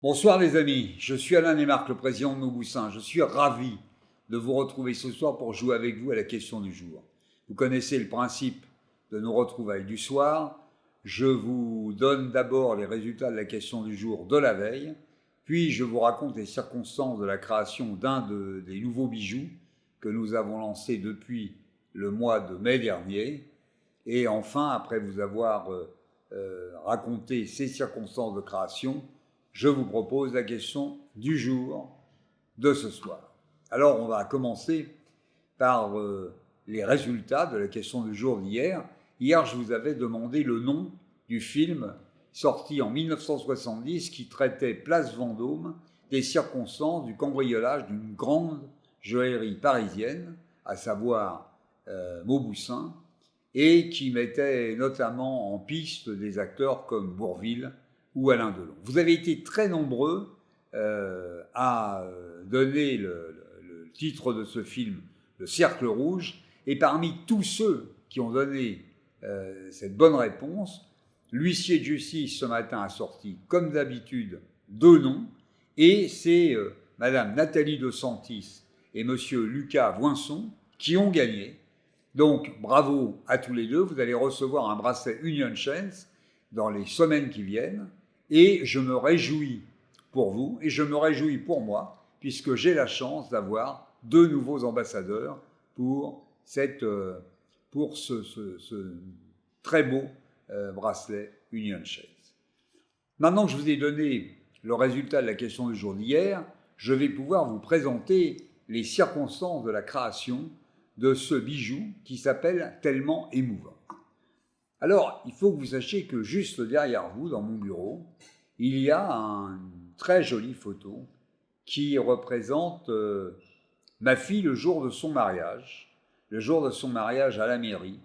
Bonsoir les amis, je suis Alain Némarque, le président de Mauboussin. Je suis ravi de vous retrouver ce soir pour jouer avec vous à la question du jour. Vous connaissez le principe de nos retrouvailles du soir. Je vous donne d'abord les résultats de la question du jour de la veille, puis je vous raconte les circonstances de la création d'un des nouveaux bijoux que nous avons lancés depuis le mois de mai dernier. Et enfin, après vous avoir raconté ces circonstances de création, je vous propose la question du jour de ce soir. Alors, on va commencer par les résultats de la question du jour d'hier. Hier, je vous avais demandé le nom du film sorti en 1970 qui traitait Place Vendôme des circonstances du cambriolage d'une grande joaillerie parisienne, à savoir Mauboussin, et qui mettait notamment en piste des acteurs comme Bourvil ou Alain Delon. Vous avez été très nombreux à donner le titre de ce film, Le Cercle Rouge, et parmi tous ceux qui ont donné cette bonne réponse, l'huissier de justice ce matin a sorti, comme d'habitude, 2 noms, et c'est Madame Nathalie De Santis et Monsieur Lucas Voinson qui ont gagné. Donc, bravo à tous les deux, vous allez recevoir un bracelet Union Chains dans les semaines qui viennent, et je me réjouis pour vous, et je me réjouis pour moi, puisque j'ai la chance d'avoir 2 nouveaux ambassadeurs pour ce très beau bracelet Union Chains. Maintenant que je vous ai donné le résultat de la question du jour d'hier, je vais pouvoir vous présenter les circonstances de la création de ce bijou qui s'appelle Tellement émouvant. Alors, il faut que vous sachiez que juste derrière vous, dans mon bureau, il y a une très jolie photo qui représente ma fille le jour de son mariage à la mairie,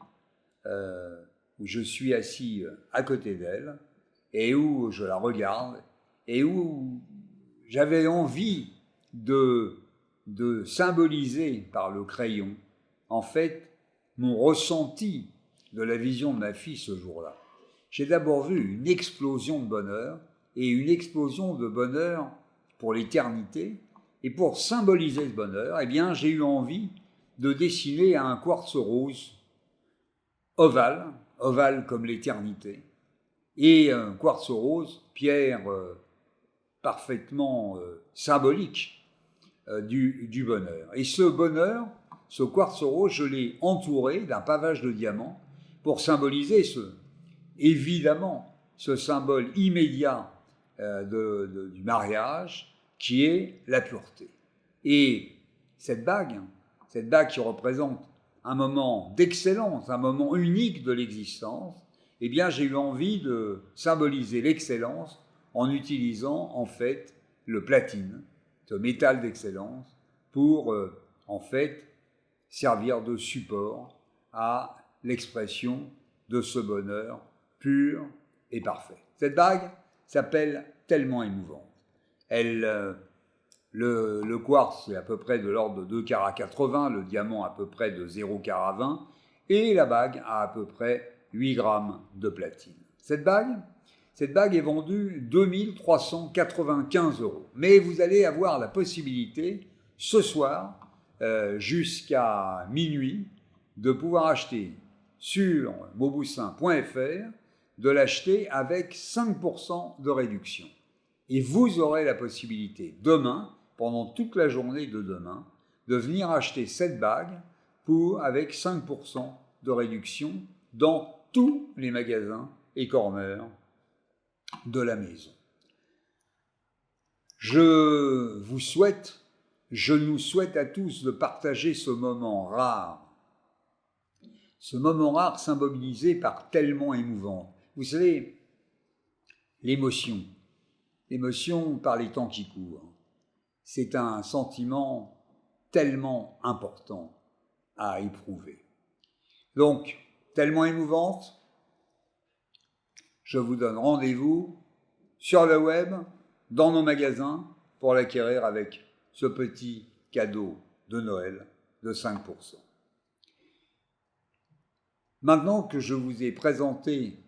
où je suis assis à côté d'elle et où je la regarde et où j'avais envie de symboliser par le crayon, en fait, mon ressenti de la vision de ma fille ce jour-là. J'ai d'abord vu une explosion de bonheur, et une explosion de bonheur pour l'éternité. Et pour symboliser ce bonheur, eh bien, j'ai eu envie de dessiner un quartz rose ovale comme l'éternité, et un quartz rose, pierre parfaitement symbolique du bonheur. Et ce bonheur, ce quartz rose, je l'ai entouré d'un pavage de diamants pour symboliser évidemment ce symbole immédiat du mariage qui est la pureté. Et cette bague qui représente un moment d'excellence, un moment unique de l'existence, eh bien j'ai eu envie de symboliser l'excellence en utilisant en fait le platine, ce métal d'excellence, pour en fait servir de support à l'expression de ce bonheur pur et parfait. Cette bague s'appelle Tellement émouvante. Le quartz est à peu près de l'ordre de 2 carats 80, le diamant à peu près de 0 carat 20, et la bague a à peu près 8 grammes de platine. Cette bague est vendue 2395 €. Mais vous allez avoir la possibilité, ce soir, jusqu'à minuit, de pouvoir acheter sur mauboussin.fr, de l'acheter avec 5% de réduction. Et vous aurez la possibilité demain, pendant toute la journée de demain, de venir acheter cette bague avec 5% de réduction dans tous les magasins et corners de la maison. Je nous souhaite à tous de partager ce moment rare symbolisé par Tellement émouvant. Vous savez, l'émotion par les temps qui courent, c'est un sentiment tellement important à éprouver. Donc, Tellement émouvante, je vous donne rendez-vous sur le web, dans nos magasins, pour l'acquérir avec ce petit cadeau de Noël de 5%. Maintenant que je vous ai présenté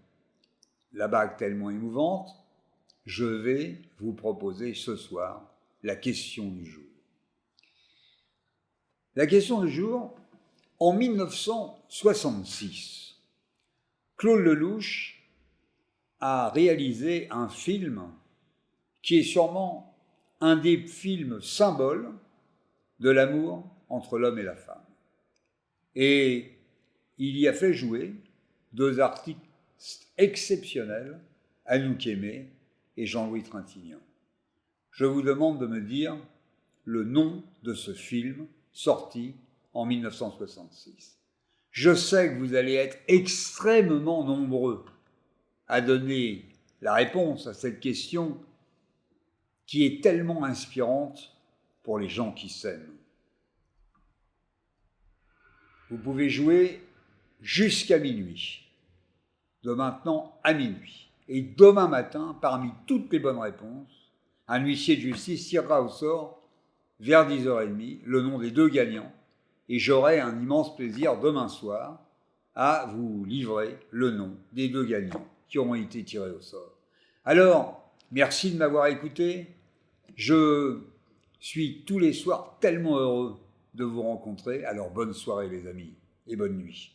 la bague Tellement émouvante, je vais vous proposer ce soir la question du jour. La question du jour, en 1966, Claude Lelouch a réalisé un film qui est sûrement un des films symboles de l'amour entre l'homme et la femme. Et il y a fait jouer deux artistes exceptionnels, Anouk Aimée et Jean-Louis Trintignant. Je vous demande de me dire le nom de ce film sorti en 1966. Je sais que vous allez être extrêmement nombreux à donner la réponse à cette question qui est tellement inspirante pour les gens qui s'aiment. Vous pouvez jouer jusqu'à minuit, de maintenant à minuit. Et demain matin, parmi toutes les bonnes réponses, un huissier de justice tirera au sort, vers 10h30, le nom des deux gagnants, et j'aurai un immense plaisir demain soir à vous livrer le nom des deux gagnants qui auront été tirés au sort. Alors, merci de m'avoir écouté. Je suis tous les soirs tellement heureux de vous rencontrer. Alors, bonne soirée les amis et bonne nuit.